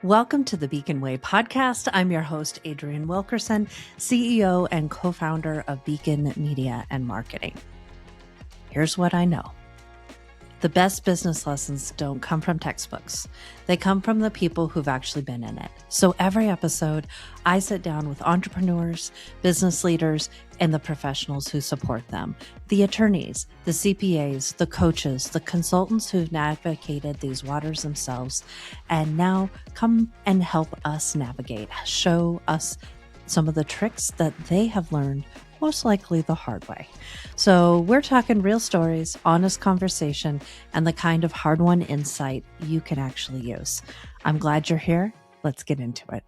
Welcome to the Beacon Way podcast. I'm your host, Adrienne Wilkerson, CEO and co-founder of Beacon Media and Marketing. Here's what I know. The best business lessons don't come from textbooks. They come from the people who've actually been in it. So every episode, I sit down with entrepreneurs, business leaders, and the professionals who support them. The attorneys, the CPAs, the coaches, the consultants who've navigated these waters themselves, and now come and help us navigate, show us some of the tricks that they have learned, most likely the hard way. So we're talking real stories, honest conversation, and the kind of hard-won insight you can actually use. I'm glad you're here. Let's get into it.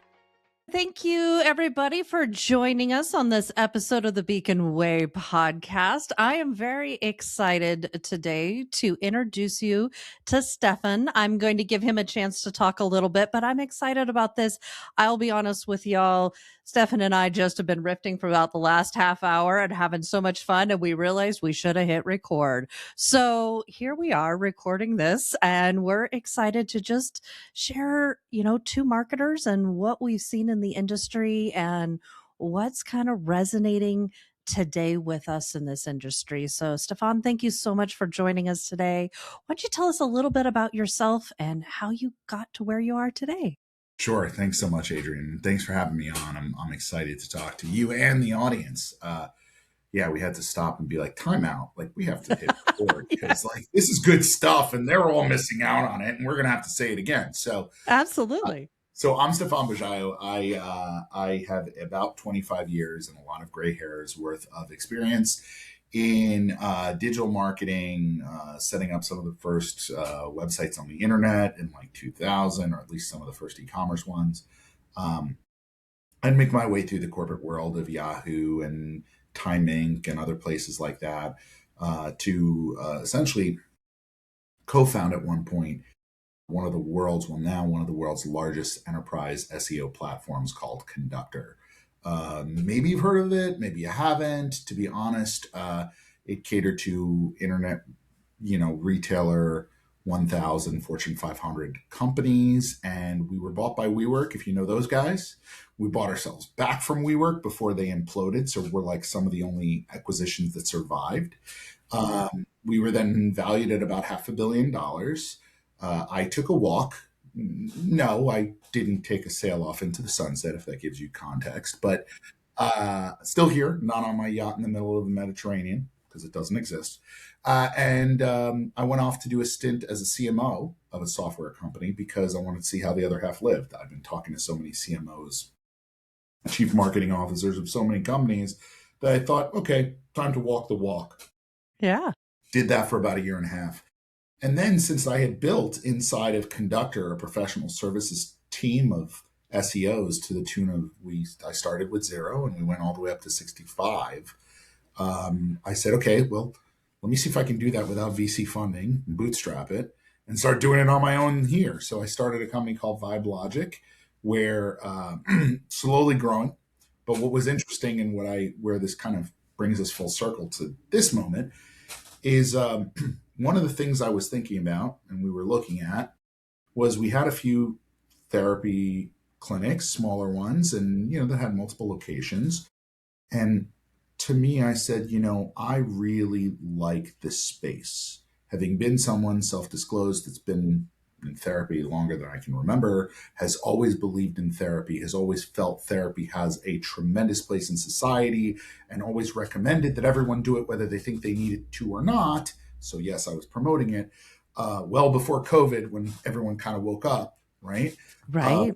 Thank you, everybody, for joining us on this episode of the Beacon Way podcast. I am very excited today to introduce you to Stephan. I'm going to give him a chance to talk a little bit, but I'm excited about this. I'll be honest with y'all. Stephan and I just have been riffing for about the last half hour and having so much fun, and we realized we should have hit record. So here we are recording this, and we're excited to just share, two marketers and what we've seen in the industry and what's kind of resonating today with us in this industry. So Stephan, thank you so much for joining us today. Why don't you tell us a little bit about yourself and how you got to where you are today? Sure. Thanks so much, Adrienne. Thanks for having me on. I'm excited to talk to you and the audience. We had to stop and be like, time out. Like, we have to hit record because this is good stuff and they're all missing out on it and we're going to have to say it again. So absolutely. So I'm Stephan Bajaio. I have about 25 years and a lot of gray hairs worth of experience in digital marketing, setting up some of the first websites on the internet in like 2000, or at least some of the first e-commerce ones. I'd make my way through the corporate world of Yahoo and Time Inc. and other places like that to essentially co-found at one point one of the world's largest enterprise SEO platforms called Conductor. Maybe you've heard of it, maybe you haven't. To be honest, it catered to internet, retailer 1,000 Fortune 500 companies, and we were bought by WeWork. If you know those guys, we bought ourselves back from WeWork before they imploded. So we're like some of the only acquisitions that survived. We were then valued at about $500 million. I took a walk. No, I didn't take a sail off into the sunset, if that gives you context, but still here, not on my yacht in the middle of the Mediterranean because it doesn't exist. And I went off to do a stint as a CMO of a software company because I wanted to see how the other half lived. I've been talking to so many CMOs, chief marketing officers of so many companies that I thought, okay, time to walk the walk. Yeah. Did that for about a year and a half. And then since I had built inside of Conductor a professional services team of SEOs to the tune of, I started with 0 and we went all the way up to 65. I said, okay, well, let me see if I can do that without VC funding and bootstrap it and start doing it on my own here. So I started a company called Vibe Logic, where slowly growing. But what was interesting and where this kind of brings us full circle to this moment is one of the things I was thinking about and we were looking at was we had a few therapy clinics, smaller ones, and, that had multiple locations. And to me, I said, I really like this space. Having been someone self-disclosed that's been in therapy longer than I can remember, has always believed in therapy, has always felt therapy has a tremendous place in society, and always recommended that everyone do it whether they think they need it to or not. So yes, I was promoting it well before COVID when everyone kind of woke up, right? Right.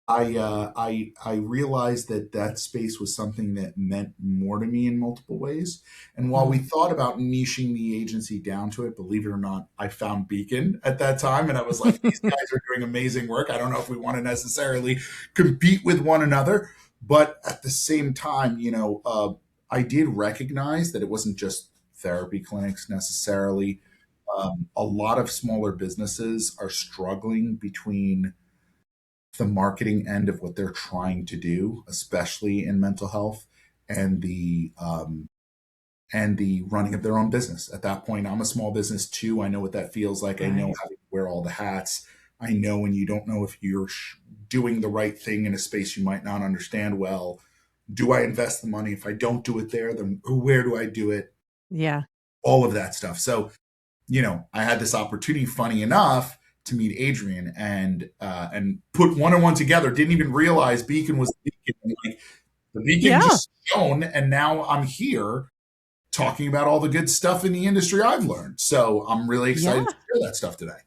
I realized that space was something that meant more to me in multiple ways. And while we thought about niching the agency down to it, believe it or not, I found Beacon at that time. And I was like, these guys are doing amazing work. I don't know if we want to necessarily compete with one another. But at the same time, I did recognize that it wasn't just therapy clinics necessarily. A lot of smaller businesses are struggling between the marketing end of what they're trying to do, especially in mental health, and the running of their own business. At that point, I'm a small business too. I know what that feels like. Right. I know how to wear all the hats. I know when you don't know if you're doing the right thing in a space you might not understand well. Do I invest the money? If I don't do it there, then where do I do it? Yeah. All of that stuff. So, I had this opportunity, funny enough, to meet Adrienne and put one and one together. Didn't even realize Beacon was Beacon. Like, the Beacon Yeah. just shone, and now I'm here talking about all the good stuff in the industry I've learned. So I'm really excited to share that stuff today.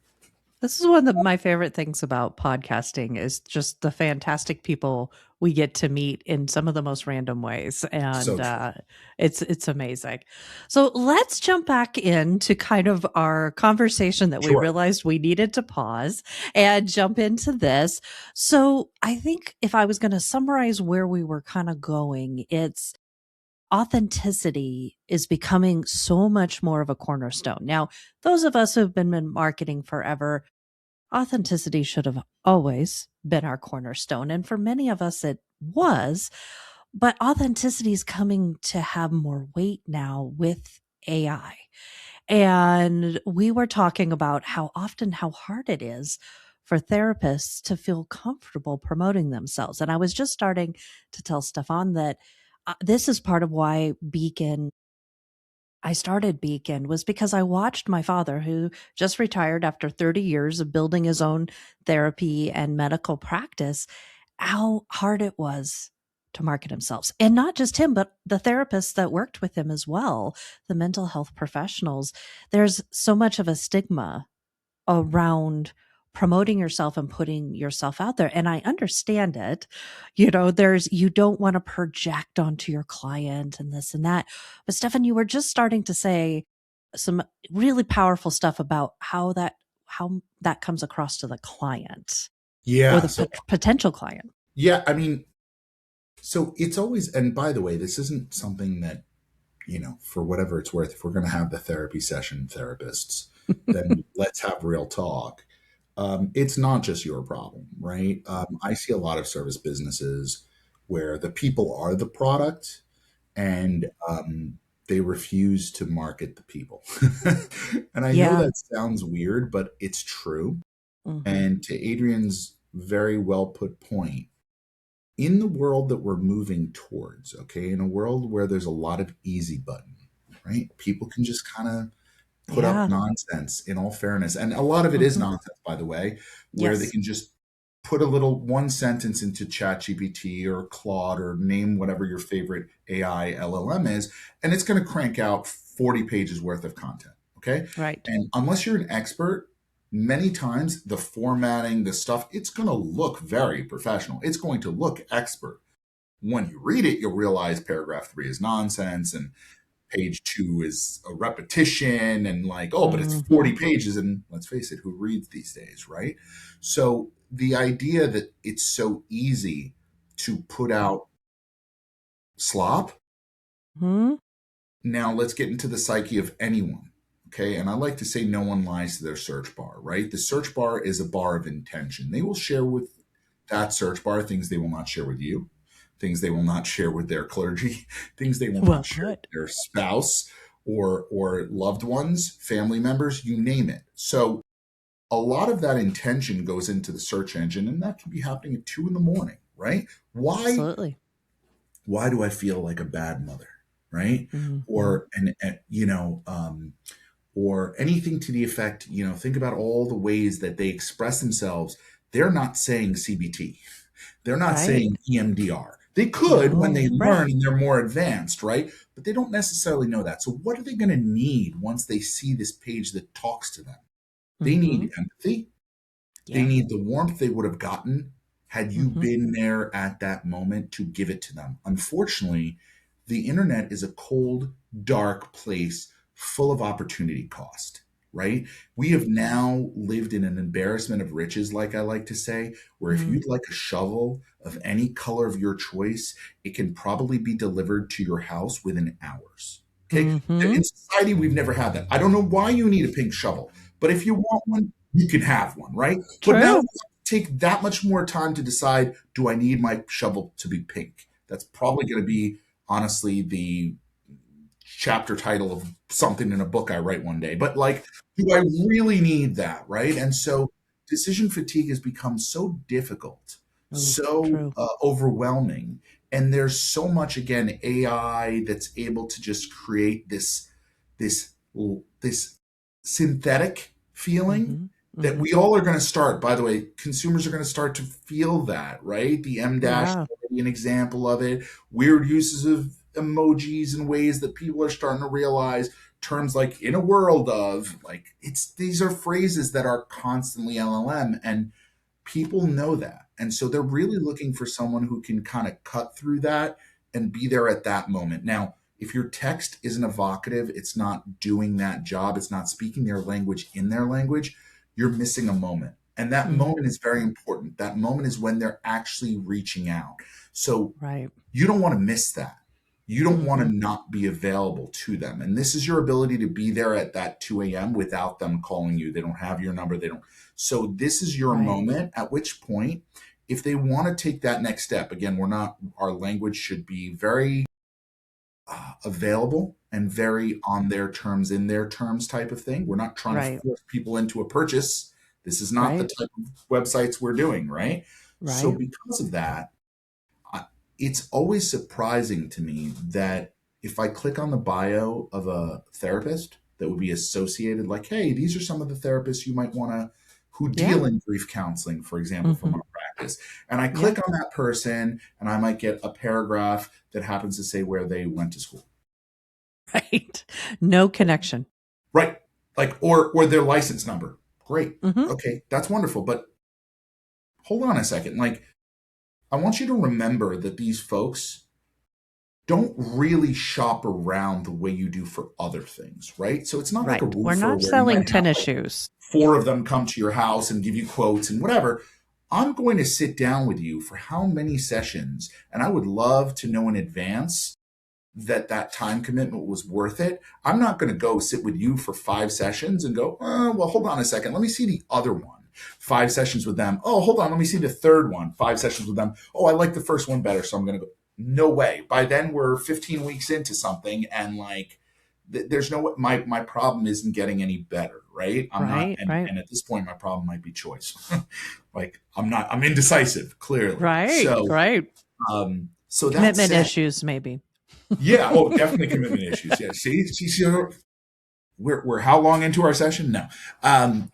This is one of my favorite things about podcasting is just the fantastic people we get to meet in some of the most random ways. And it's amazing. So let's jump back into kind of our conversation that we realized we needed to pause and jump into this. So I think if I was going to summarize where we were kind of going, it's authenticity is becoming so much more of a cornerstone. Now, those of us who have been in marketing forever, authenticity should have always been our cornerstone. And for many of us, it was. But authenticity is coming to have more weight now with AI. And we were talking about how hard it is for therapists to feel comfortable promoting themselves. And I was just starting to tell Stephan that this is part of why I started Beacon was because I watched my father, who just retired after 30 years of building his own therapy and medical practice, how hard it was to market himself. And not just him, but the therapists that worked with him as well, the mental health professionals. There's so much of a stigma around promoting yourself and putting yourself out there. And I understand it. You don't want to project onto your client and this and that. But Stephan, you were just starting to say some really powerful stuff about how that comes across to the client or the potential client. Yeah. I mean, so it's always, and by the way, this isn't something that, for whatever it's worth, if we're going to have the therapy session therapists, then let's have real talk. It's not just your problem, right? I see a lot of service businesses where the people are the product and they refuse to market the people. And I know that sounds weird, but it's true. Mm-hmm. And to Adrienne's very well put point, in the world that we're moving towards, okay, in a world where there's a lot of easy button, right? People can just kind of put up nonsense, in all fairness. And a lot of it is nonsense, by the way, where they can just put a little one sentence into ChatGPT or Claude or name whatever your favorite AI LLM is, and it's going to crank out 40 pages worth of content. Okay. Right. And unless you're an expert, many times the formatting, the stuff, it's going to look very professional. It's going to look expert. When you read it, you'll realize paragraph 3 is nonsense and page 2 is a repetition and but it's 40 pages. And let's face it, who reads these days, right? So the idea that it's so easy to put out slop. Now let's get into the psyche of anyone. Okay. And I like to say no one lies to their search bar, right? The search bar is a bar of intention. They will share with that search bar things they will not share with you, things they will not share with their clergy, things they will not share with their spouse or loved ones, family members, you name it. So a lot of that intention goes into the search engine, and that can be happening at 2 a.m, right? Why? Absolutely. Why do I feel like a bad mother, right? Or or anything to the effect, think about all the ways that they express themselves. They're not saying CBT. They're not saying EMDR. They could when they learn and they're more advanced, right? But they don't necessarily know that. So what are they going to need once they see this page that talks to them? They need empathy. They need the warmth they would have gotten had you been there at that moment to give it to them. Unfortunately, the internet is a cold, dark place full of opportunity cost, right? We have now lived in an embarrassment of riches, like I like to say, where if you'd like a shovel of any color of your choice, it can probably be delivered to your house within hours. Okay. In society, we've never had that. I don't know why you need a pink shovel, but if you want one, you can have one, right? True. But now take that much more time to decide, do I need my shovel to be pink? That's probably going to be, honestly, the chapter title of something in a book I write one day. But do I really need that, right? And so decision fatigue has become so difficult, Oh, so true. overwhelming, and there's so much, again, AI that's able to just create this this synthetic feeling Mm-hmm. that Mm-hmm. we all are going to start. By the way, consumers are going to start to feel that, right? The M dash Yeah. an example of it. Weird uses of emojis in ways that people are starting to realize. Terms like "in a world of," like, it's these are phrases that are constantly LLM, and people know that. And so they're really looking for someone who can kind of cut through that and be there at that moment. Now, if your text isn't evocative, it's not doing that job, it's not speaking their language in their language, you're missing a moment. And that moment Mm-hmm. is very important. That moment is when they're actually reaching out. So Right. you don't want to miss that. You don't want Mm-hmm. to not be available to them. And this is your ability to be there at that 2 a.m. without them calling you. They don't have your number. They don't. So this is your Right. moment at which point, if they want to take that next step, again, our language should be very available and very on their terms, in their terms type of thing. We're not trying to Right. force people into a purchase. This is not the Right. type of websites we're doing, right? So Right. because of that, it's always surprising to me that if I click on the bio of a therapist that would be associated, like, hey, these are some of the therapists you might want to, who Yeah. deal in grief counseling, for example, from Mm-hmm. our practice. And I Yeah. click on that person and I might get a paragraph that happens to say where they went to school. Right. No connection. Right. Like, or their license number. Great. Mm-hmm. Okay. That's wonderful. But hold on a second. Like, I want you to remember that these folks don't really shop around the way you do for other things, right? So it's not like a Right. We're roofer not where you selling might have tennis like shoes. 4 of them come to your house and give you quotes and whatever. I'm going to sit down with you for how many sessions, and I would love to know in advance that that time commitment was worth it. I'm not going to go sit with you for 5 sessions and go, well, hold on a second. Let me see the other one. 5 sessions with them. Oh, hold on. Let me see the third one. 5 sessions with them. Oh, I like the first one better. So I'm going to go. No way. By then we're 15 weeks into something, and like, there's no, my problem isn't getting any better. Right. I'm not. Right. And, Right. and at this point, my problem might be choice. Like, I'm indecisive, clearly. Right. So, Right. so that Commitment said, issues, maybe. yeah. Oh, definitely commitment issues. Yeah. See, we're how long into our session? No. Um,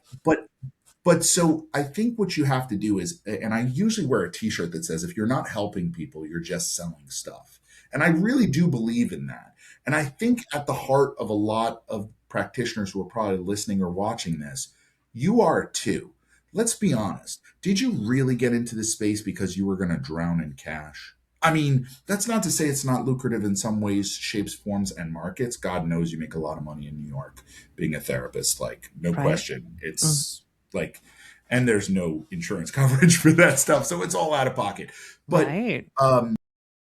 but so I think what you have to do is, and I usually wear a T-shirt that says, "If you're not helping people, you're just selling stuff." And I really do believe in that. And I think at the heart of a lot of practitioners who are probably listening or watching this, you are too. Let's be honest. Did you really get into this space because you were going to drown in cash? I mean, that's not to say it's not lucrative in some ways, shapes, forms, and markets. God knows you make a lot of money in New York being a therapist, like, no Right. question. Mm. It's like, and there's no insurance coverage for that stuff, so it's all out of pocket. But Right. um,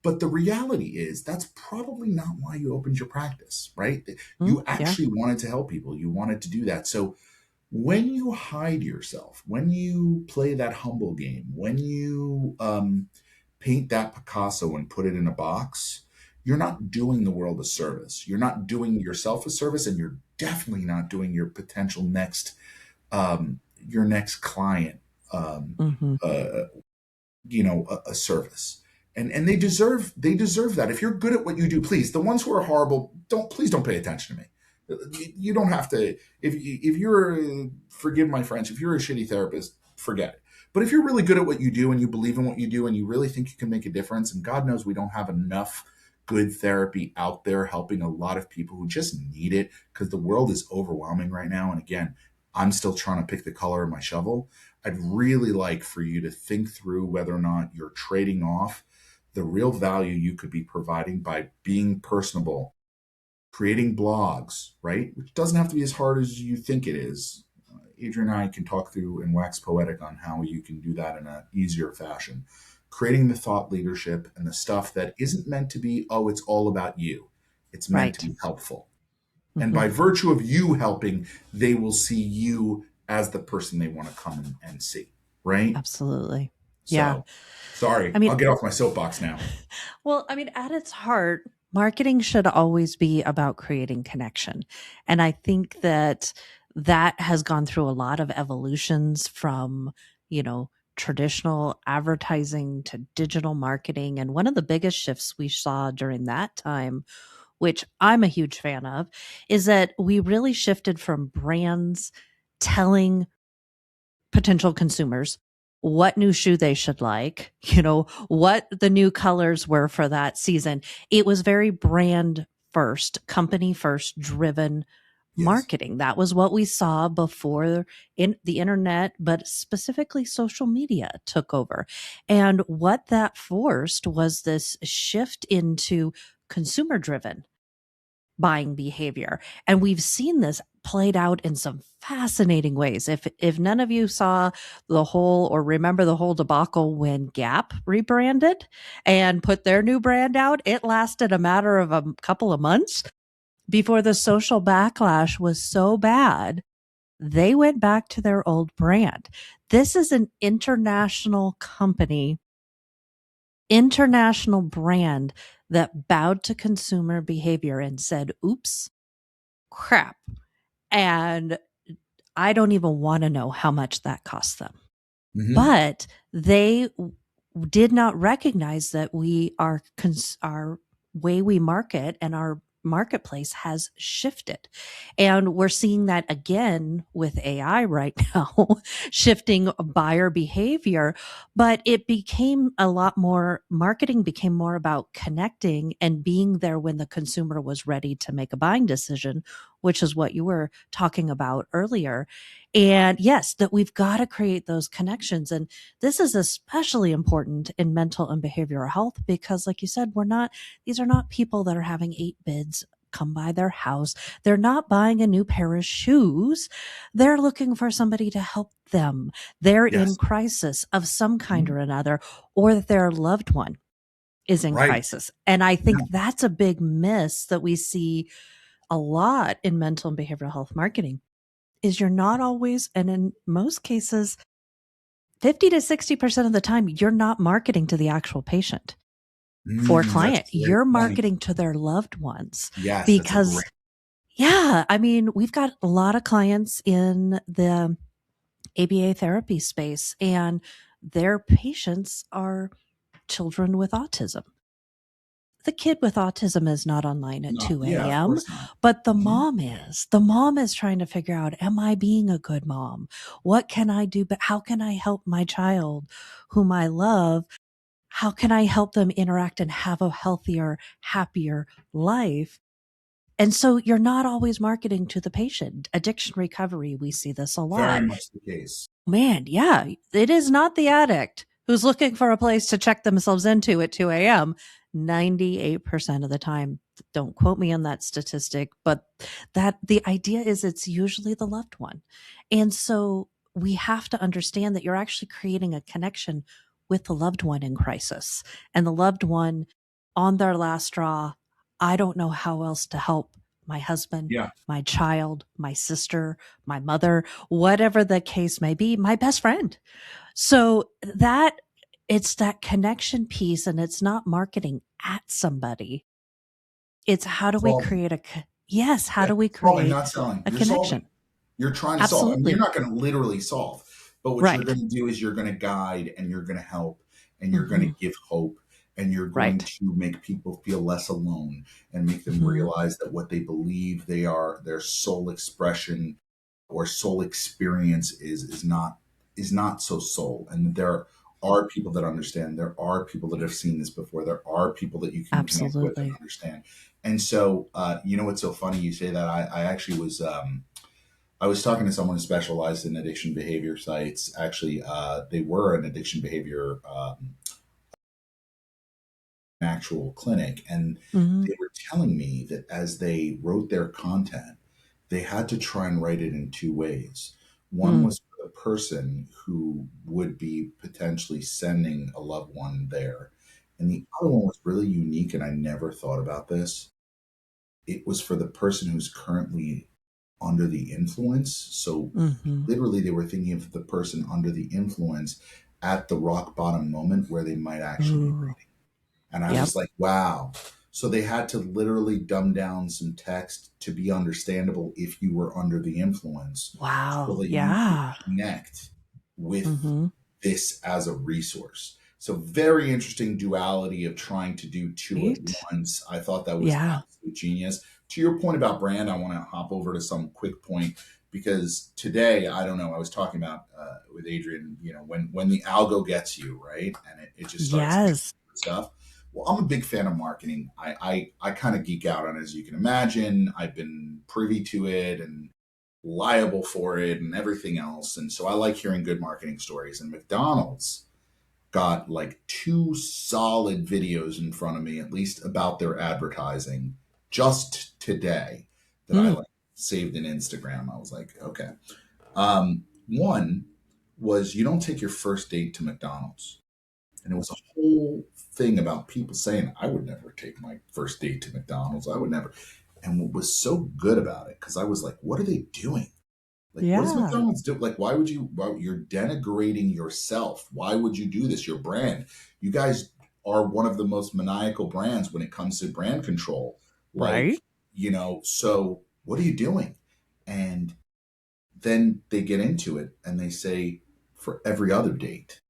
but the reality is that's probably not why you opened your practice, right? Mm. You Yeah. actually wanted to help people. You wanted to do that. So when you hide yourself, when you play that humble game, when you paint that Picasso and put it in a box, you're not doing the world a service. You're not doing yourself a service, and you're definitely not doing your potential your next client, um, Mm-hmm. uh, a service. And they deserve that. If you're good at what you do, please, the ones who are horrible, don't pay attention to me. You don't have to. If you're, forgive my French, if you're a shitty therapist, forget it. But if you're really good at what you do and you believe in what you do and you really think you can make a difference, and God knows we don't have enough good therapy out there helping a lot of people who just need it, because the world is overwhelming right now. And again, I'm still trying to pick the color of my shovel. I'd really like for you to think through whether or not you're trading off the real value you could be providing by being personable, creating blogs, right? Which doesn't have to be as hard as you think it is. Adrienne and I can talk through and wax poetic on how you can do that in an easier fashion. Creating the thought leadership and the stuff that isn't meant to be, oh, it's all about you. It's meant to Right. be helpful. And Mm-hmm. by virtue of you helping, they will see you as the person they want to come and see, right? Absolutely. Yeah. So, sorry, I mean, I'll get off my soapbox now. well, I mean, at its heart, marketing should always be about creating connection. And I think that that has gone through a lot of evolutions from, you know, traditional advertising to digital marketing. And one of the biggest shifts we saw during that time, which I'm a huge fan of, is that we really shifted from brands telling potential consumers what new shoe they should like, you know, what the new colors were for that season. It was very brand first, company first driven Yes. marketing. That was what we saw before in the internet, but specifically social media took over. And what that forced was this shift into consumer driven buying behavior. And we've seen this played out in some fascinating ways. If none of you saw the whole or remember the whole debacle when Gap rebranded and put their new brand out, it lasted a matter of a couple of months before the social backlash was so bad. They went back to their old brand. This is an international company, international brand that bowed to consumer behavior and said, oops, crap. And I don't even want to know how much that cost them. Mm-hmm. But they did not recognize that our way we market and our marketplace has shifted. And we're seeing that again with AI right now, shifting buyer behavior. But it became a lot more, marketing became more about connecting and being there when the consumer was ready to make a buying decision, which is what you were talking about earlier. And yes, that we've got to create those connections. And this is especially important in mental and behavioral health because, like you said, these are not people that are having 8 bids come by their house. They're not buying a new pair of shoes. They're looking for somebody to help them. They're in Yes. crisis of some kind Mhm. or another, or that their loved one is in Right. crisis. And I Yeah. think that's a big miss that we see a lot in mental and behavioral health marketing is you're not always, and in most cases, 50 to 60% of the time, you're not marketing to the actual patient or That's client. a great You're point. marketing to their loved ones Yes, that's a because, great. yeah, I mean, we've got a lot of clients in the ABA therapy space, and their patients are children with autism. The kid with autism is not online at No, 2 yeah, of a.m., course not. but the Mhm. mom is. The mom is trying to figure out, am I being a good mom? What can I do? But how can I help my child whom I love? How can I help them interact and have a healthier, happier life? And so you're not always marketing to the patient. Addiction recovery, we see this a Very lot. much the case. Man, yeah, it is not the addict who's looking for a place to check themselves into at 2 a.m. 98% of the time. Don't quote me on that statistic, but that the idea is it's usually the loved one. And so we have to understand that you're actually creating a connection with the loved one in crisis and the loved one on their last straw. I don't know how else to help my husband, Yeah. my child, my sister, my mother, whatever the case may be, my best friend. So that it's that connection piece and it's not marketing at somebody. It's how do we Solving. create yes, how Yeah. do we Solving, create not selling. a You're solving. connection? You're trying to solve. I mean, you're Absolutely. not going to literally solve, but what you're Right. going to do is you're going to guide and you're going to help and you're going to Hmm. give hope and you're going Right. to make people feel less alone and make them Hmm. realize that what they believe they are, their soul expression or soul experience is not so soul. And there are people that understand. There are people that have seen this before. There are people that you can connect with and Absolutely. understand. And so, what's so funny you say that? I actually was. I was talking to someone who specialized in addiction behavior sites. Actually, they were an addiction behavior actual clinic, and Hmm. they were telling me that as they wrote their content, they had to try and write it in two ways. One Mm. was for the person who would be potentially sending a loved one there, and the other one was really unique, and I never thought about this. It was for the person who's currently under the influence. So Hmm. literally, they were thinking of the person under the influence at the rock bottom moment where they might actually be Ooh. writing. And I Yep. was like, wow. So they had to literally dumb down some text to be understandable if you were under the influence so Wow. that you could Yeah. connect with Mm-hmm. this as a resource. So very interesting duality of trying to do two at Right. once. I thought that was Yeah. absolute genius. To your point about brand, I want to hop over to some quick point because today, I don't know, I was talking about with Adrienne, when the algo gets you, right? And it just starts Yes. stuff. Well, I'm a big fan of marketing. I kind of geek out on it, as you can imagine. I've been privy to it and liable for it and everything else. And so I like hearing good marketing stories. And McDonald's got like two solid videos in front of me, at least about their advertising just today that I Mm. like saved in Instagram. I was like, okay. One was you don't take your first date to McDonald's. And it was a whole thing about people saying, I would never take my first date to McDonald's. I would never. And what was so good about it, because I was like, what are they doing? Like, what does Yeah. McDonald's do? Like, why would you, well, you're denigrating yourself. Why would you do this? Your brand. You guys are one of the most maniacal brands when it comes to brand control. Like, Right. so what are you doing? And then they get into it and they say, for every other date,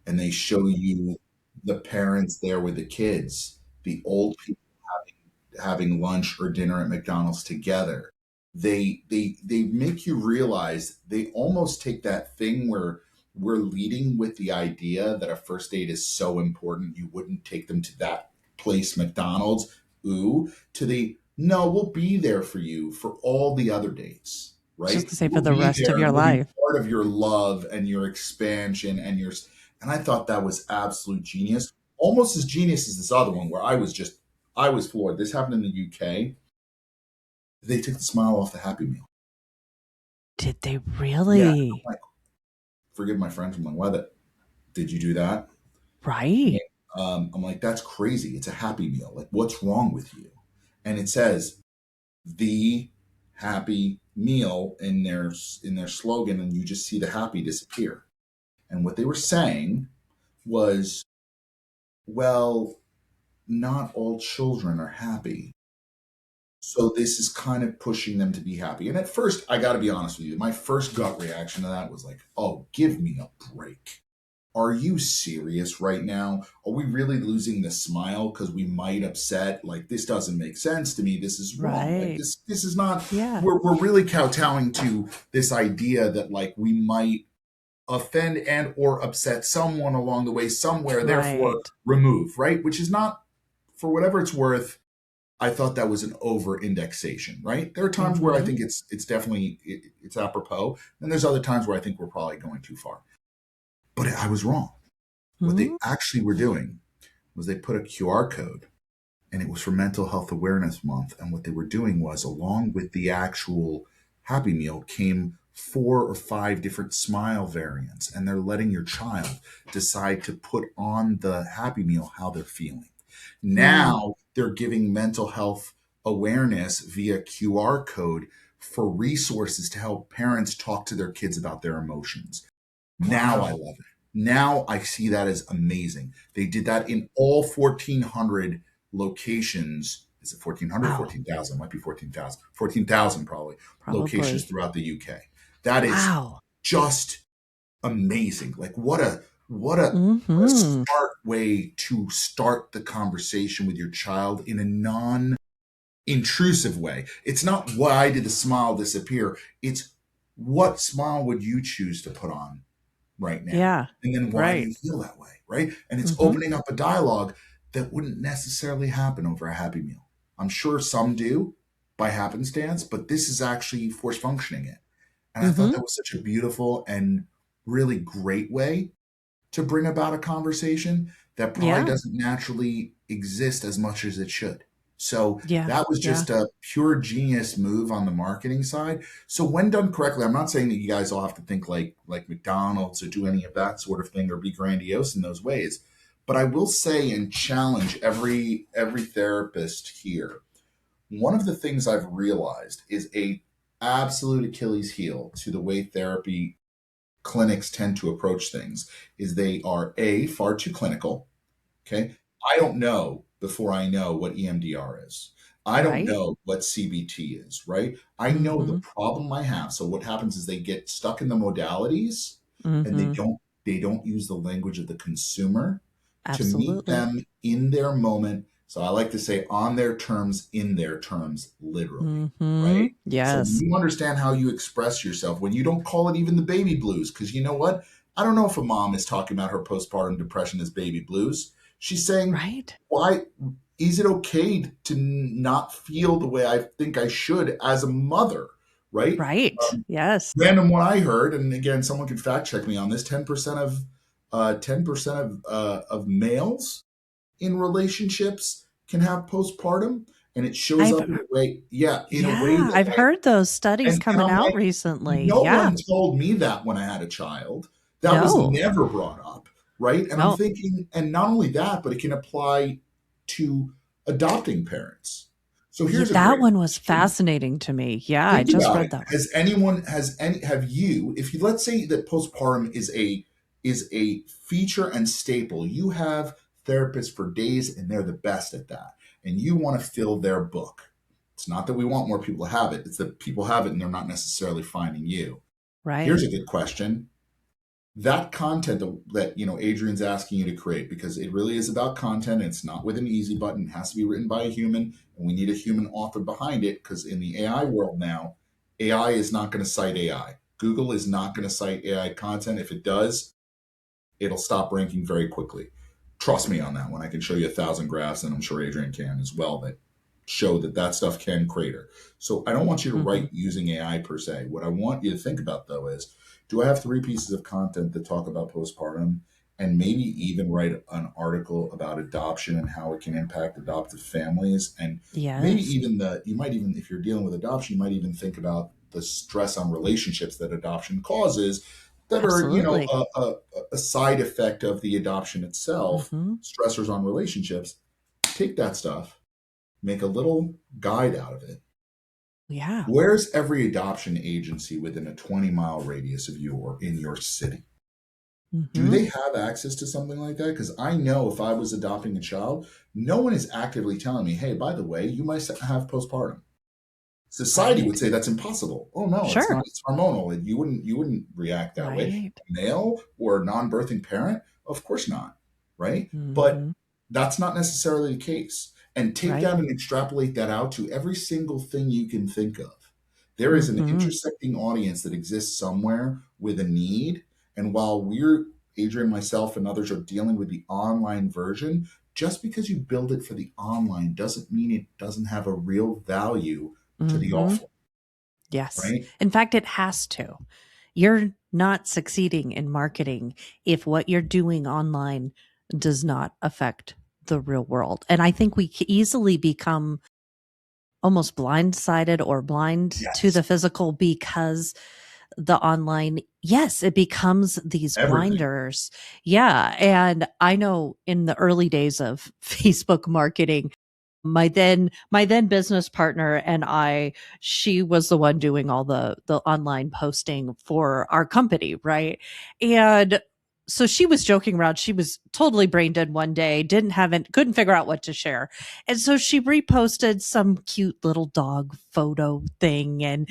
and they show you the parents there with the kids, the old people having lunch or dinner at McDonald's together. They make you realize they almost take that thing where we're leading with the idea that a first date is so important you wouldn't take them to that place, McDonald's, to the no, we'll be there for you for all the other dates, Just right? to say for We'll the be rest of there your and we'll be life. part of your love and your expansion and I thought that was absolute genius. Almost as genius as this other one where I was floored. This happened in the UK. They took the smile off the Happy Meal. Did they Yeah. I'm really? like, forgive my French. I'm like, why that? Did you do that? Right. I'm like, that's crazy. It's a Happy Meal. Like, what's wrong with you? And it says the Happy Meal in their slogan, and you just see the happy disappear. And what they were saying was, well, not all children are happy. So this is kind of pushing them to be happy. And at first, I got to be honest with you, my first gut reaction to that was like, oh, give me a break. Are you serious right now? Are we really losing the smile because we might upset? Like, this doesn't make sense to me. This is wrong. Like, Right. this is not, Yeah. we're really kowtowing to this idea that like we might offend and or upset someone along the way somewhere, therefore Right. remove, right? Which is not, for whatever it's worth, I thought that was an over indexation, right? There are times where I Mm-hmm. think it's definitely it's apropos, and there's other times where I think we're probably going too far. But I was wrong. What they Mm-hmm. actually were doing was they put a QR code, and it was for Mental Health Awareness Month. And what they were doing was, along with the actual Happy Meal, came 4 or 5 different smile variants, and they're letting your child decide to put on the Happy Meal how they're feeling. Mm. Now they're giving mental health awareness via QR code for resources to help parents talk to their kids about their emotions. Now I Wow. love it. Now I see that as amazing. They did that in all 1,400 locations. Is it 1,400? Wow. 14,000? Might be 14,000. 14,000 probably locations Probably. throughout the UK. That is Wow. just amazing. Like what a Mm-hmm. smart way to start the conversation with your child in a non intrusive way. It's not why did the smile disappear? It's what smile would you choose to put on right now? Yeah. And then why do Right. you feel that way? Right. And it's Mm-hmm. opening up a dialogue that wouldn't necessarily happen over a Happy Meal. I'm sure some do by happenstance, but this is actually force functioning it. And I thought Mm-hmm. that was such a beautiful and really great way to bring about a conversation that probably Yeah. doesn't naturally exist as much as it should. So Yeah. that was Yeah. just a pure genius move on the marketing side. So when done correctly, I'm not saying that you guys all have to think like McDonald's or do any of that sort of thing or be grandiose in those ways. But I will say and challenge every therapist here. One of the things I've realized is a absolute Achilles heel to the way therapy clinics tend to approach things is they are far too clinical. Okay. I don't know before I know what EMDR is. I don't Right. know what CBT is, right? I know the Mm-hmm. problem I have. So what happens is they get stuck in the modalities and Mm-hmm. they don't use the language of the consumer to meet Absolutely. them in their moment. So I like to say on their terms, in their terms, literally, Mm-hmm. right? So when Yes. you understand how you express yourself, when you don't call it even the baby blues, because you know what? I don't know if a mom is talking about her postpartum depression as baby blues. She's saying, Right. why is it okay to not feel the way I think I should as a mother, right? Right. Yes. Random what I heard, and again, someone could fact check me on this. 10% of males in relationships can have postpartum, and it shows I've up in a way, yeah, in a way Yeah, that I've heard those studies and coming I'm out like, recently. no Yeah. one told me that when I had a child. That was No. never brought up, right? And I'm No. thinking, and not only that, but it can apply to adopting parents. So Yeah, here's a that great one was question. fascinating to me. Yeah, I Think just about read it. that one. Have you, if you, let's say that postpartum is a feature and staple, you have therapists for days and they're the best at that. And you want to fill their book. It's not that we want more people to have it, it's that people have it and they're not necessarily finding you. Here's Right. a good question. That content that Adrienne's asking you to create, because it really is about content. It's not with an easy button. It has to be written by a human, and we need a human author behind it, because in the AI world now, AI is not going to cite AI. Google is not going to cite AI content. If it does, it'll stop ranking very quickly. Trust me on that one. I can show you 1,000 graphs, and I'm sure Adrienne can as well, that show that stuff can crater. So I don't want you to Hmm. write using AI per se. What I want you to think about, though, is, do I have 3 pieces of content that talk about postpartum, and maybe even write an article about adoption and how it can impact adoptive families, and maybe Yes. even you might even, if you're dealing with adoption, you might even think about the stress on relationships that adoption causes, that are Absolutely. a side effect of the adoption itself, Hmm. stressors on relationships. Take that stuff, make a little guide out of it. Yeah. Where's every adoption agency within a 20-mile radius of you or in your city? Do Hmm. they have access to something like that? Because I know if I was adopting a child, no one is actively telling me, hey, by the way, you might have postpartum. Society would Right. say that's impossible. Oh no, it's Sure. not. It's hormonal. And you wouldn't react that way. Right. A male or a non-birthing parent, of course not, right? But Hmm. that's not necessarily the case. And take Right. that and extrapolate that out to every single thing you can think of. There is an Hmm. intersecting audience that exists somewhere with a need. And while Adrienne, myself, and others are dealing with the online version, just because you build it for the online doesn't mean it doesn't have a real value to the Hmm. offline, Yes. right? In fact, it has to. You're not succeeding in marketing if what you're doing online does not affect the real world. And I think we easily become almost blindsided or blind to Yes. the physical because the online, yes, it becomes these Everything. blinders. Yeah. And I know in the early days of Facebook marketing, my then business partner and I, she was the one doing all the online posting for our company, right? And so she was joking around. She was totally brain dead one day, couldn't figure out what to share. And so she reposted some cute little dog photo thing and,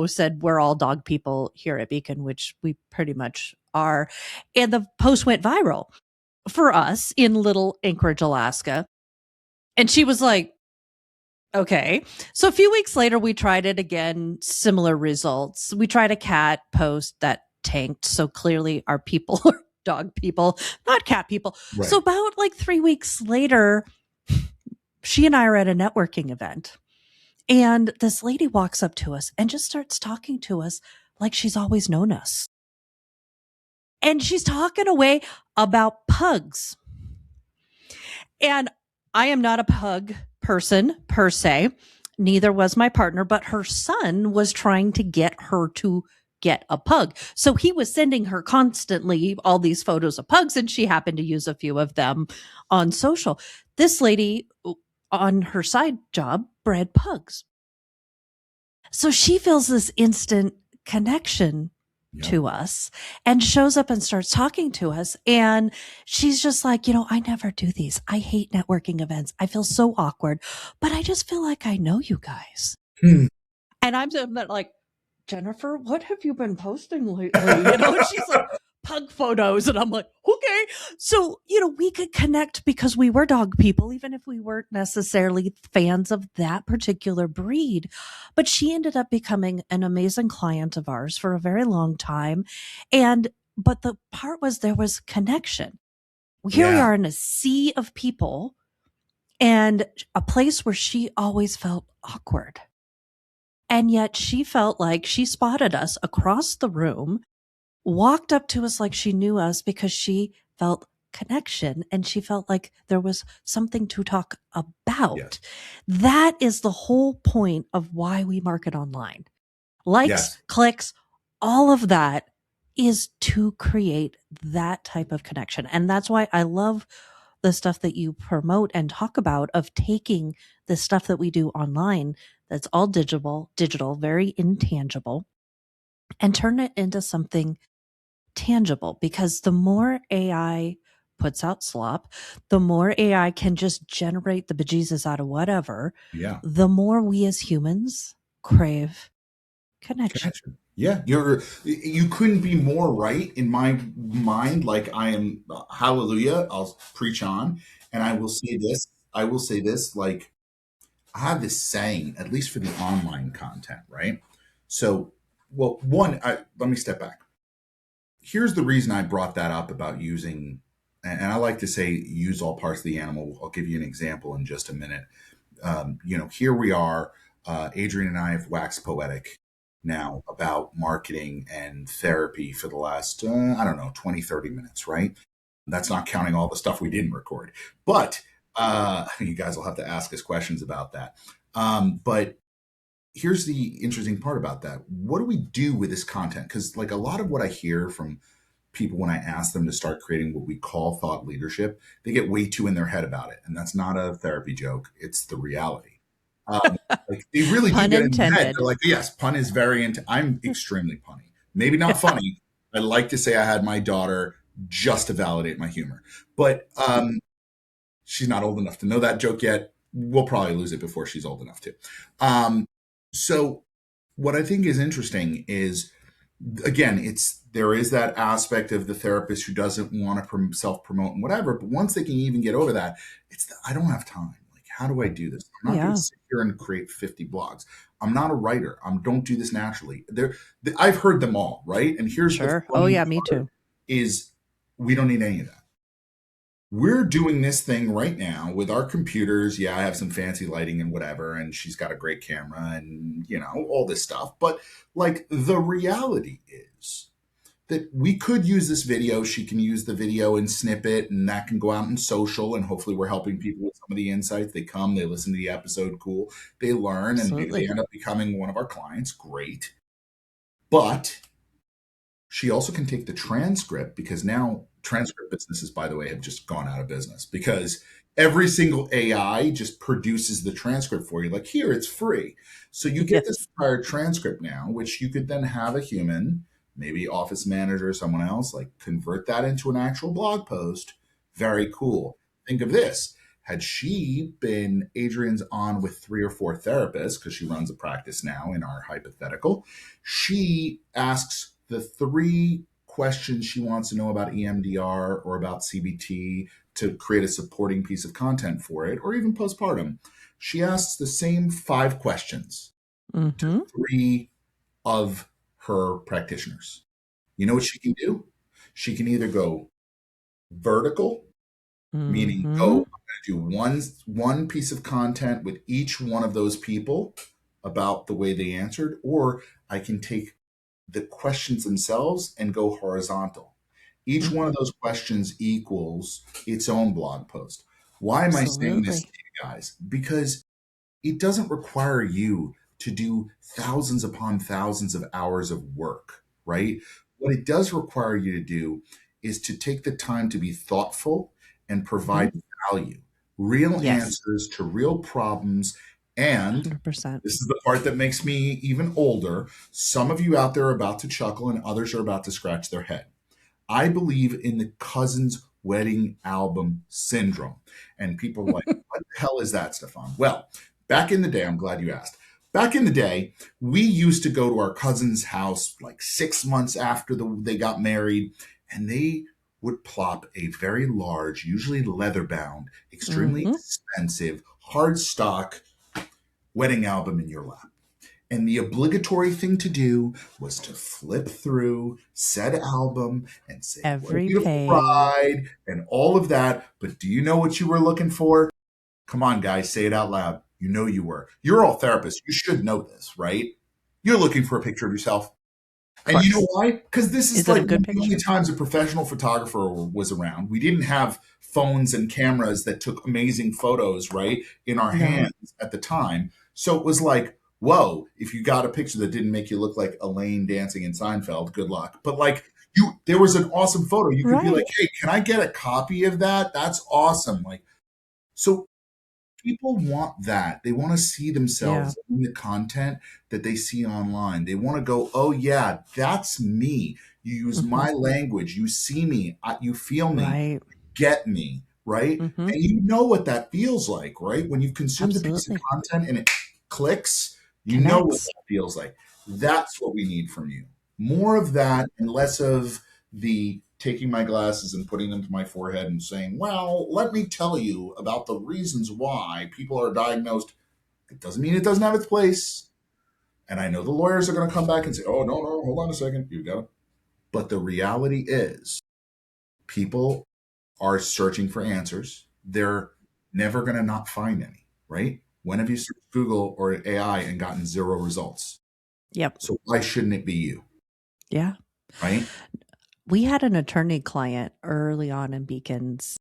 said we're all dog people here at Beacon, which we pretty much are. And the post went viral for us in little Anchorage, Alaska. And she was like, okay. So a few weeks later, we tried it again, similar results. We tried a cat post that tanked. So clearly, our people are dog people, not cat people. So Right. about like 3 weeks later, she and I are at a networking event. And this lady walks up to us and just starts talking to us like she's always known us. And she's talking away about pugs. And I am not a pug person per se. Neither was my partner, but her son was trying to get her to get a pug. So he was sending her constantly all these photos of pugs, and she happened to use a few of them on social. This lady on her side job bred pugs. So she feels this instant connection Yep. to us and shows up and starts talking to us. And she's just like, I never do these. I hate networking events. I feel so awkward, but I just feel like I know you guys. Hmm. And I'm sitting there like, Jennifer, what have you been posting lately? And she's like, pug photos. And I'm like, okay. So, we could connect because we were dog people, even if we weren't necessarily fans of that particular breed. But she ended up becoming an amazing client of ours for a very long time. But the part was there was connection. Here we Yeah. are in a sea of people and a place where she always felt awkward. And yet she felt like she spotted us across the room, walked up to us like she knew us because she felt connection and she felt like there was something to talk about. Yes. That is the whole point of why we market online. Likes, Yes. clicks, all of that is to create that type of connection. And that's why I love the stuff that you promote and talk about of taking the stuff that we do online that's all digital, very intangible, and turn it into something tangible. Because the more AI puts out slop, the more AI can just generate the bejesus out of whatever, Yeah. the more we as humans crave connection. Connection. Yeah, you couldn't be more right in my mind. Like I am, hallelujah. I'll preach on, and I will say this. I will say this. Like I have this saying, at least for the online content, right? So, well, let me step back. Here's the reason I brought that up about using, and I like to say use all parts of the animal. I'll give you an example in just a minute. Here we are. Adrienne and I have waxed poetic now about marketing and therapy for the last, I don't know, 20, 30 minutes, right? That's not counting all the stuff we didn't record. But you guys will have to ask us questions about that. But here's the interesting part about that. What do we do with this content? Because, like, a lot of what I hear from people when I ask them to start creating what we call thought leadership, they get way too in their head about it. And that's not a therapy joke, it's the reality. Like they really do Pun get in their head. intended. They're like, yes, pun is very I'm extremely punny. Maybe not funny. I like to say I had my daughter just to validate my humor. But she's not old enough to know that joke yet. We'll probably lose it before she's old enough to. So what I think is interesting is, again, there is that aspect of the therapist who doesn't want to self promote and whatever. But once they can even get over that, I don't have time. Like, how do I do this? I'm not going to Yeah, sit here and create 50 blogs. I'm not a writer. I don't do this naturally. I've heard them all, right? And here's the sure. Oh, funny yeah, me part: too. is we don't need any of that. We're doing this thing right now with our computers. Yeah, I have some fancy lighting and whatever, and she's got a great camera and, all this stuff. But like the reality is that we could use this video. She can use the video and snip it, and that can go out in social. And hopefully, we're helping people with some of the insights. They come, they listen to the episode, cool. They learn, and maybe they Absolutely. end up becoming one of our clients. Great. But she also can take the transcript, because now transcript businesses, by the way, have just gone out of business because every single AI just produces the transcript for you. Like, here, it's free. So you get this Yes. entire transcript now, which you could then have a human, maybe office manager or someone else, like convert that into an actual blog post. Very cool. Think of this. Had she been Adrienne's on with 3 or 4 therapists, because she runs a practice now in our hypothetical, she asks the 3 questions she wants to know about EMDR or about CBT to create a supporting piece of content for it, or even postpartum. She asks the same 5 questions to Mm-hmm. 3 of her practitioners. You know what she can do? She can either go vertical, meaning Mm-hmm. I'm going to do one piece of content with each one of those people about the way they answered, or I can take the questions themselves and go horizontal. Each one of Mm-hmm. those questions equals its own blog post. Why am I saying this to Absolutely. you guys? Because it doesn't require you to do thousands upon thousands of hours of work, right? What it does require you to do is to take the time to be thoughtful and Mm-hmm. provide value, real Yes. answers to real problems, And 100%. this is the part that makes me even older. Some of you out there are about to chuckle and others are about to scratch their head. I believe in the cousin's wedding album syndrome. And people are like, what the hell is that, Stephan? Well, back in the day, I'm glad you asked. Back in the day, we used to go to our cousin's house like 6 months after they got married, and they would plop a very large, usually leather bound, extremely Mm-hmm. expensive, hard stock wedding album in your lap. And the obligatory thing to do was to flip through said album and say, what a Every beautiful page. bride, and all of that. But do you know what you were looking for? Come on, guys, say it out loud. You know you were. You're all therapists. You should know this, right? You're looking for a picture of yourself. Of And you know course. why? Because this is Is it a like good one of the only picture? times a professional photographer was around. We didn't have phones and cameras that took amazing photos, right, in our No. hands at the time. So it was like, whoa, if you got a picture that didn't make you look like Elaine dancing in Seinfeld, good luck. But like there was an awesome photo. You could be like, Right. hey, can I get a copy of that? That's awesome. Like, so people want that. They want to see Yeah. themselves in the content that they see online. They want to go, oh, yeah, that's me. You use Mm-hmm. my language. You see me. You feel me. Right. Get me. Right. Mm-hmm. And you know what that feels like, right? When you've consumed a piece of Absolutely. content and it clicks, you know what Connects. that feels like. That's what we need from you. More of that and less of the taking my glasses and putting them to my forehead and saying, well, let me tell you about the reasons why people are diagnosed. It doesn't mean it doesn't have its place. And I know the lawyers are going to come back and say, oh, no, no, hold on a second. You got it. But the reality is, people are searching for answers. They're never going to not find any, right? When have you searched Google or AI and gotten zero results? Yep. So why shouldn't it be you, Yeah. right? We had an attorney client early on in Beacon's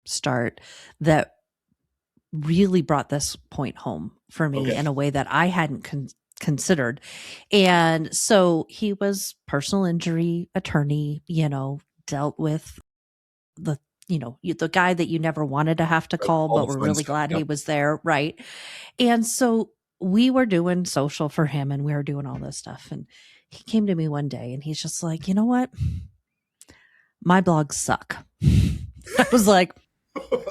start that really brought this point home for me Okay. in a way that I hadn't considered. And so he was personal injury attorney, dealt with the the guy that you never wanted to have to call, All but the we're fun really stuff. glad Yep. he was there, right? And so we were doing social for him and we were doing all this stuff, and he came to me one day and he's just like, you know what, my blogs suck. I was like,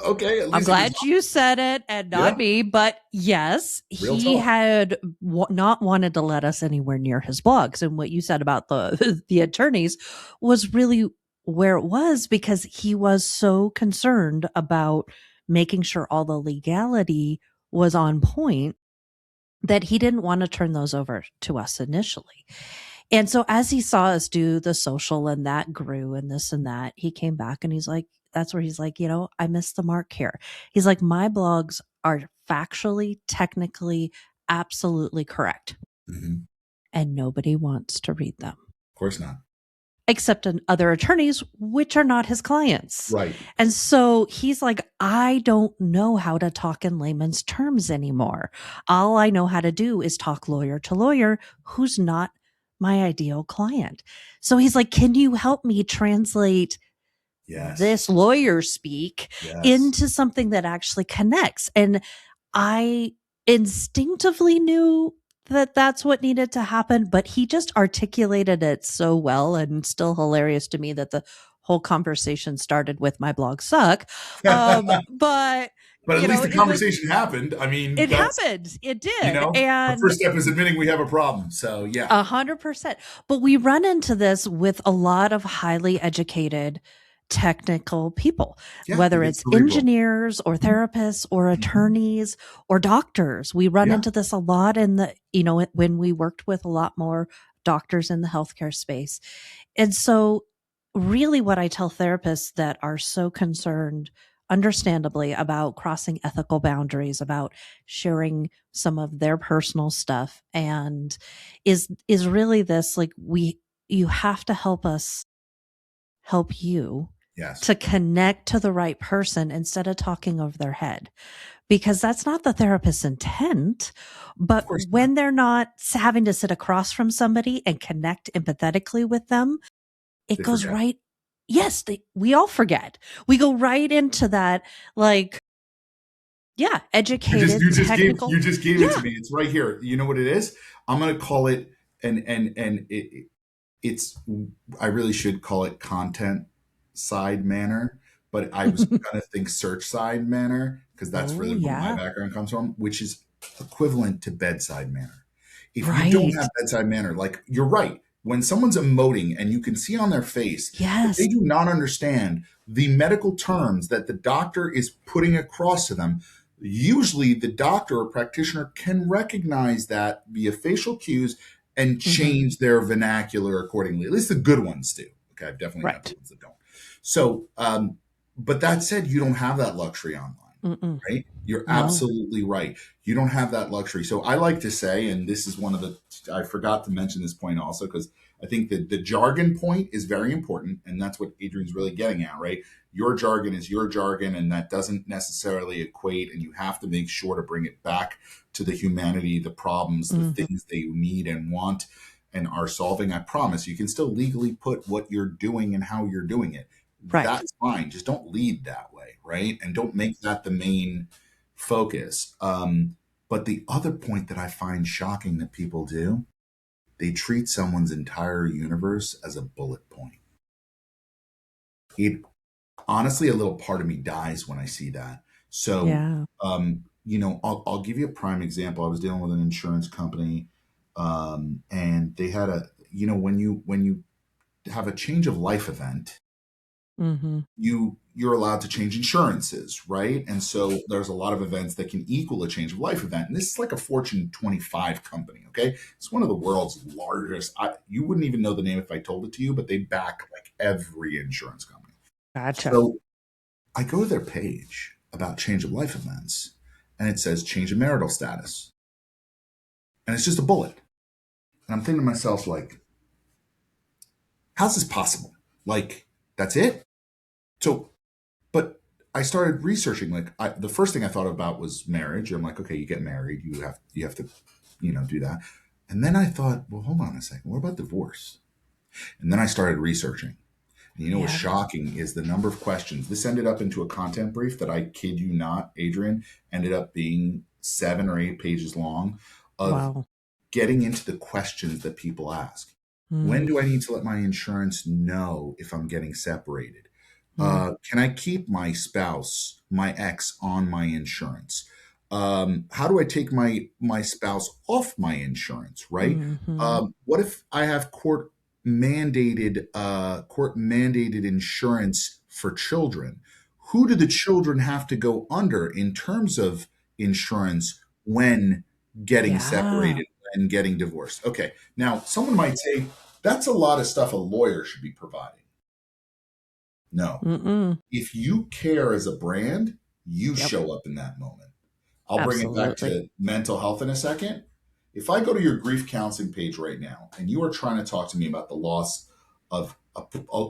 Okay, at I'm least he was glad you said it and not yeah, me, but yes, real he talk. had not wanted to let us anywhere near his blogs. And what you said about the the attorneys was really where it was, because he was so concerned about making sure all the legality was on point that he didn't want to turn those over to us initially. And so as he saw us do the social and that grew and this and that, he came back and he's like, that's where he's like, I missed the mark here. He's like, my blogs are factually, technically, absolutely correct. Mhm. And nobody wants to read them Of course not. except other attorneys, which are not his clients. Right. And so he's like, I don't know how to talk in layman's terms anymore. All I know how to do is talk lawyer to lawyer who's not my ideal client. So he's like, can you help me translate Yes. this lawyer speak Yes. into something that actually connects? And I instinctively knew that that's what needed to happen, but he just articulated it so well, and still hilarious to me that the whole conversation started with my blog suck. But But at least the it was, conversation happened. I mean, it that's, happened. It did. the And first step is admitting we have a problem. So yeah. 100%. But we run into this with a lot of highly educated technical people, Yeah, it whether gets it's cerebral. engineers or Mhm. therapists or Mhm. attorneys or doctors. We run Yeah. into this a lot when we worked with a lot more doctors in the healthcare space. And so really what I tell therapists that are so concerned, understandably, about crossing ethical boundaries, about sharing some of their personal stuff, and is really this, like, you have to help us help you Yes. to connect to the right person instead of talking over their head, because that's not the therapist's intent. Of But course not. when they're not having to sit across from somebody and connect empathetically with them, it They goes forget. right. Yes, we all forget. We go right into that, like, Yeah, educated, technical. You just gave it to Yeah. me. It's right here. You know what it is? I'm going to call it it's I really should call it content side manner, but I was going to think search side manner because that's Oh, really where my yeah. background comes from, which is equivalent to bedside manner. If you don't Right. have bedside manner, like you're right, when someone's emoting and you can see on their face that Yes. they do not understand the medical terms that the doctor is putting across to them, usually the doctor or practitioner can recognize that via facial cues and Hmm. change their vernacular accordingly. At least the good ones do. Okay, I've definitely met the Right. ones that don't. So, but that said, you don't have that luxury online, Mm-mm. right? You're No. absolutely right. You don't have that luxury. So I like to say, and this is one of the, I forgot to mention this point also, because I think that the jargon point is very important. And that's what Adrienne's really getting at, right? Your jargon is your jargon, and that doesn't necessarily equate. And you have to make sure to bring it back to the humanity, the problems, the Hmm. things they need and want and are solving. I promise you can still legally put what you're doing and how you're doing it. Right. That's fine. Just don't lead that way, right? And don't make that the main focus. But the other point that I find shocking that people do, they treat someone's entire universe as a bullet point. It honestly, a little part of me dies when I see that. So, Yeah. I'll give you a prime example. I was dealing with an insurance company, and they had when you have a change of life event, Hmm. you're allowed to change insurances, right? And so there's a lot of events that can equal a change of life event. And this is like a Fortune 25 company, okay? It's one of the world's largest. You wouldn't even know the name if I told it to you, but they back like every insurance company. Gotcha. So I go to their page about change of life events, and it says change of marital status. And it's just a bullet. And I'm thinking to myself, like, how's this possible? Like, that's it? So, but I started researching. Like, the first thing I thought about was marriage. I'm like, okay, you get married, you have to, do that. And then I thought, well, hold on a second. What about divorce? And then I started researching. And what's Yeah. shocking is the number of questions. This ended up into a content brief that I kid you not, Adrienne, ended up being 7 or 8 pages long of Wow. getting into the questions that people ask. When Mm. do I need to let my insurance know if I'm getting separated? Mm. Can I keep my spouse, my ex, on my insurance? How do I take my spouse off my insurance? Right? Hmm. What if I have court mandated insurance for children? Who do the children have to go under in terms of insurance when getting Yeah. separated and getting divorced? Okay, now someone might say that's a lot of stuff a lawyer should be providing. No, Mm-mm. if you care as a brand, you Yep. show up in that moment. I'll bring it back Absolutely. to mental health in a second. If I go to your grief counseling page right now and you are trying to talk to me about the loss of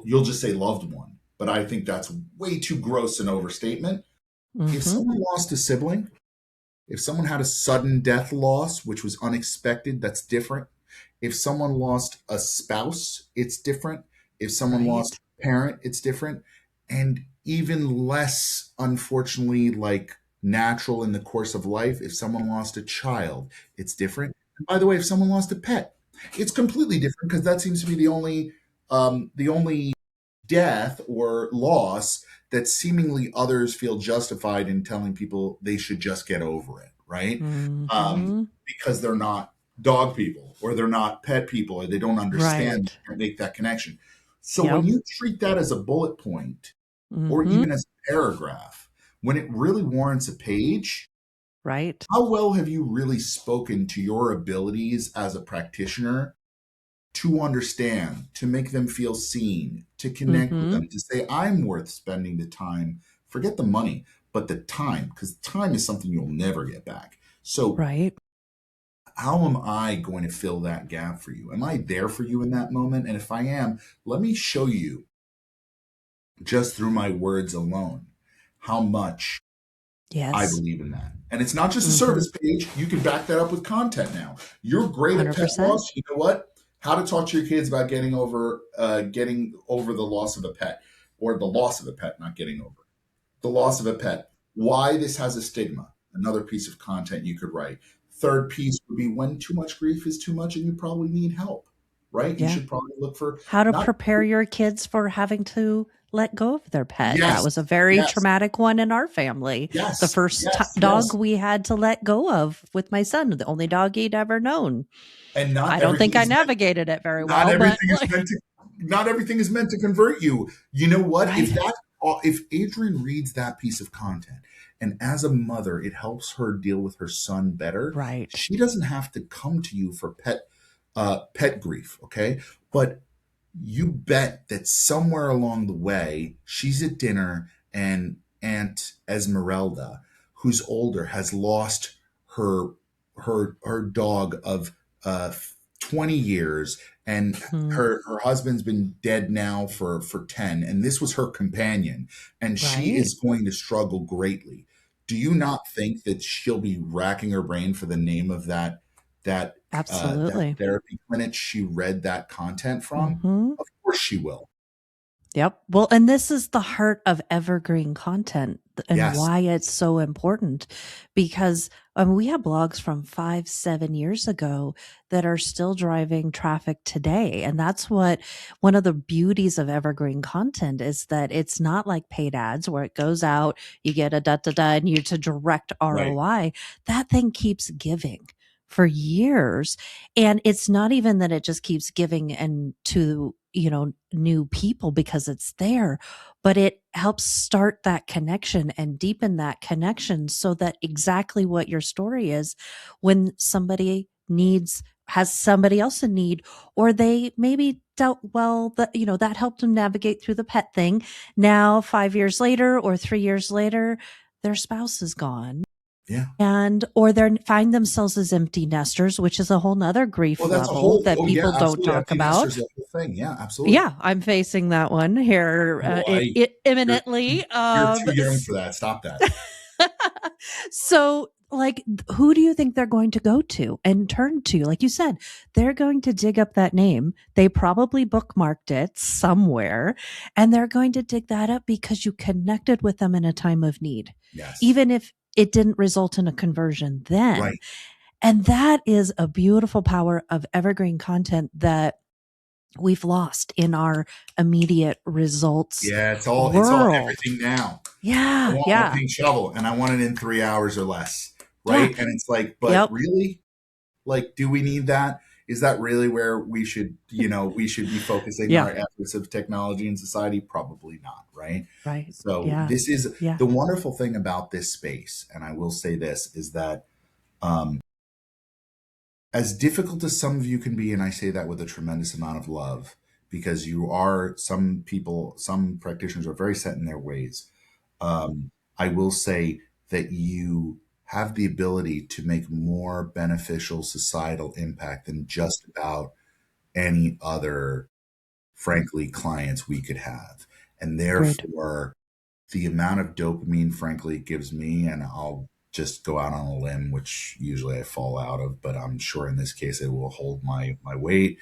you'll just say loved one, but I think that's way too gross an overstatement. If Hmm. someone lost a sibling, if someone had a sudden death loss, which was unexpected, that's different. If someone lost a spouse, it's different. If someone lost Right. a parent, it's different. And even less, unfortunately, like natural in the course of life, if someone lost a child, it's different. And by the way, if someone lost a pet, it's completely different because that seems to be the only death or loss that seemingly others feel justified in telling people they should just get over it, right? Hmm. Because they're not dog people or they're not pet people or they don't understand Right. and make that connection. So when Yep. you treat that as a bullet point or Hmm. even as a paragraph, when it really warrants a page, Right. how well have you really spoken to your abilities as a practitioner to understand, to make them feel seen, to connect with Hmm. them, to say, I'm worth spending the time. Forget the money, but the time, because time is something you'll never get back. So, Right. how am I going to fill that gap for you? Am I there for you in that moment? And if I am, let me show you just through my words alone how much I Yes. believe in that. And it's not just a Hmm. service page. You can back that up with content now. You're great at pet 100%. loss. You know what? How to talk to your kids about getting over the loss of a pet or the loss of a pet, not getting over the loss of a pet. Why this has a stigma. another piece of content you could write. Third piece would be when too much grief is too much and you probably need help, right? You Yeah. should probably look for How to not, prepare your kids for having to let go of their pet. That yes, was a very yes, traumatic one in our family. The yes, first yes, dog yes. we had to let go of with my son, the only dog he'd ever known. And I not don't think everything I is meant, navigated it very not well, but everything is like, meant to, not everything is meant to convert you. You know what? right, If Adrienne reads that piece of content and as a mother, it helps her deal with her son better, right. she doesn't have to come to you for pet grief. Okay. But you bet that somewhere along the way, she's at dinner and Aunt Esmeralda, who's older, has lost her her dog of 20 years, and Hmm. her husband's been dead now for 10, and this was her companion, and she Right. is going to struggle greatly. Do you not think that she'll be racking her brain for the name of that Absolutely. therapy clinic she read that content from? Hmm. Of course she will. Yep. Well, and this is the heart of evergreen content and Yes. why it's so important because we have blogs from 5, 7 years ago that are still driving traffic today. And that's what one of the beauties of evergreen content is that it's not like paid ads where it goes out, you get a da da da, and you to direct Right. ROI. That thing keeps giving for years. And it's not even that it just keeps giving and to, new people because it's there, but it helps start that connection and deepen that connection so that exactly what your story is when somebody has somebody else in need, or they maybe dealt well that, that helped them navigate through the pet thing. Now, 5 years later or 3 years later, their spouse is gone Yeah. and or they find themselves as empty nesters, which is a whole nother Well, grief that's a level whole. that Oh yeah, people don't absolutely. talk Empty about. nesters, the whole thing. Yeah, absolutely. Yeah, I'm facing that one here Oh, you're imminently. you're too young for that. Stop that. So, like, who do you think they're going to go to and turn to? Like you said, they're going to dig up that name. They probably bookmarked it somewhere, and they're going to dig that up because you connected with them in a time of need, Yes. even if it didn't result in a conversion then. Right. And that is a beautiful power of evergreen content that we've lost in our immediate results Yeah. It's all world. everything now. I Yeah, want my yeah, pink shovel, and I want it in 3 hours or less. yeah. Right. And it's like, but Yep. really, like, do we need that? Is that really where we should be focusing Yeah. our efforts of technology and society? Probably not, right? Right. So Yeah. this is Yeah. the wonderful thing about this space, and I will say this is that um, as difficult as some of you can be, and I say that with a tremendous amount of love, because some practitioners are very set in their ways. I will say that you have the ability to make more beneficial societal impact than just about any other, frankly, clients we could have. And Agreed. therefore, the amount of dopamine, frankly, it gives me, and I'll just go out on a limb, which usually I fall out of, but I'm sure in this case it will hold my weight.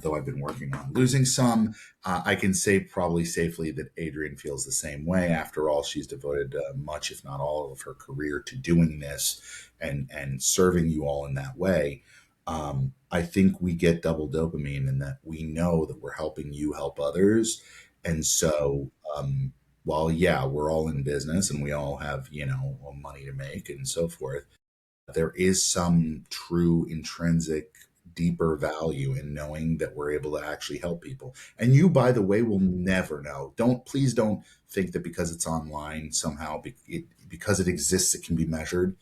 Though I've been working on losing some, I can say probably safely that Adrienne feels the same way. After all, she's devoted much, if not all, of her career to doing this and serving you all in that way. I think we get double dopamine in that we know that we're helping you help others, and so while yeah, we're all in business and we all have money to make and so forth, there is some true intrinsic deeper value in knowing that we're able to actually help people. And you, by the way, will never know. Please don't think that because it's online somehow because it exists it can be measured.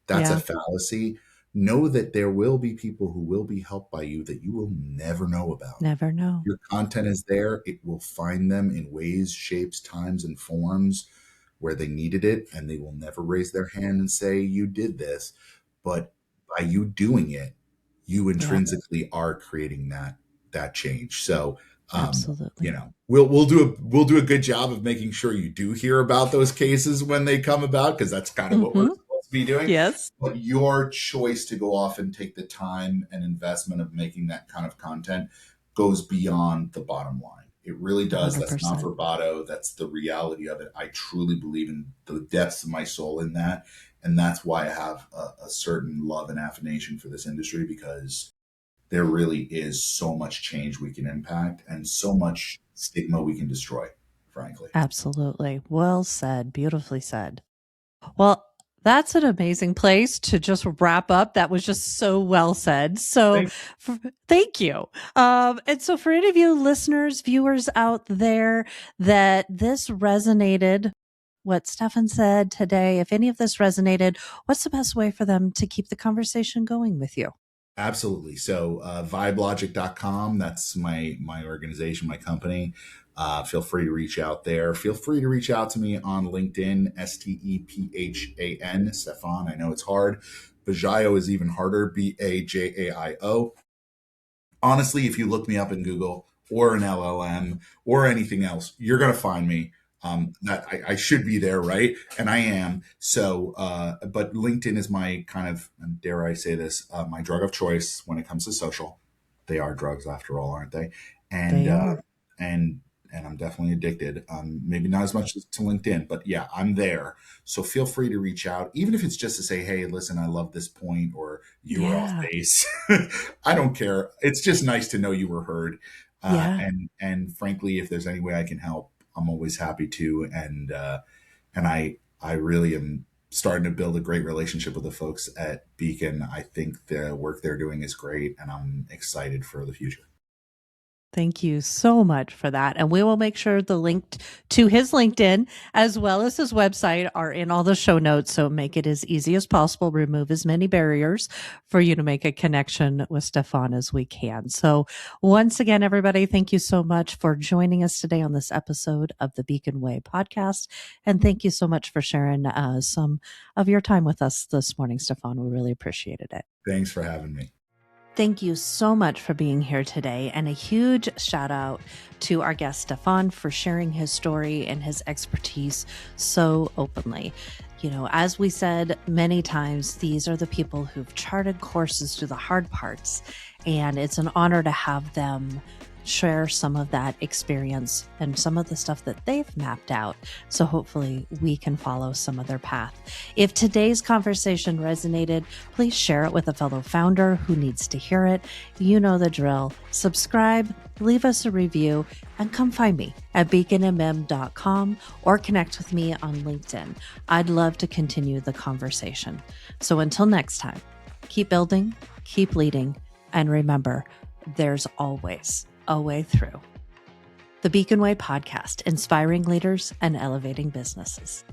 That's a Yeah. fallacy. Know that there will be people who will be helped by you that you will never know about. Never know. Your content is there. It will find them in ways, shapes, times, and forms where they needed it, and they will never raise their hand and say, you did this. But by you doing it, you Yeah. intrinsically are creating that change. So Absolutely. we'll do a good job of making sure you do hear about those cases when they come about, because that's kind of what we're Mm-hmm. supposed to be doing. Yes. But your choice to go off and take the time and investment of making that kind of content goes beyond the bottom line. It really does. That's not 100%. bravado. That's the reality of it. I truly believe in the depths of my soul in that. And that's why I have a certain love and affirmation for this industry, because there really is so much change we can impact and so much stigma we can destroy, frankly. Absolutely. Well said. Beautifully said. Well, that's an amazing place to just wrap up. That was just so well said. So, Thank thank you. And so, for any of you listeners, viewers out there, that this resonated, what Stephan said today, if any of this resonated, what's the best way for them to keep the conversation going with you? Absolutely. So vibelogic.com, that's my organization, my company. Feel free to reach out there. Feel free to reach out to me on LinkedIn, Stephan, Stephan. I know it's hard. Bajaio is even harder, Bajaio. Honestly, if you look me up in Google or an LLM or anything else, you're going to find me. That I should be there, right? And I am. So, but LinkedIn is my kind of, dare I say this, my drug of choice when it comes to social. They are drugs after all, aren't they? And They are. and and I'm definitely addicted. Maybe not as much to LinkedIn, but yeah, I'm there. So feel free to reach out, even if it's just to say, "Hey, listen, I love this point," or "You were off Yeah. base." I don't care. It's just nice to know you were heard. Yeah. And frankly, if there's any way I can help, I'm always happy to. And I really am starting to build a great relationship with the folks at Beacon. I think the work they're doing is great, and I'm excited for the future. Thank you so much for that. And we will make sure the link to his LinkedIn as well as his website are in all the show notes. So make it as easy as possible, remove as many barriers for you to make a connection with Stephan as we can. So once again, everybody, thank you so much for joining us today on this episode of the Beacon Way podcast. And thank you so much for sharing some of your time with us this morning, Stephan. We really appreciated it. Thanks for having me. Thank you so much for being here today. And a huge shout out to our guest, Stephan, for sharing his story and his expertise so openly. You know, as we said many times, these are the people who've charted courses through the hard parts. And it's an honor to have them share some of that experience and some of the stuff that they've mapped out. So hopefully we can follow some of their path. If today's conversation resonated, please share it with a fellow founder who needs to hear it. You know the drill. Subscribe, leave us a review, and come find me at beaconmm.com or connect with me on LinkedIn. I'd love to continue the conversation. So until next time, keep building, keep leading, and remember, there's always a way through. The Beacon Way podcast, inspiring leaders and elevating businesses.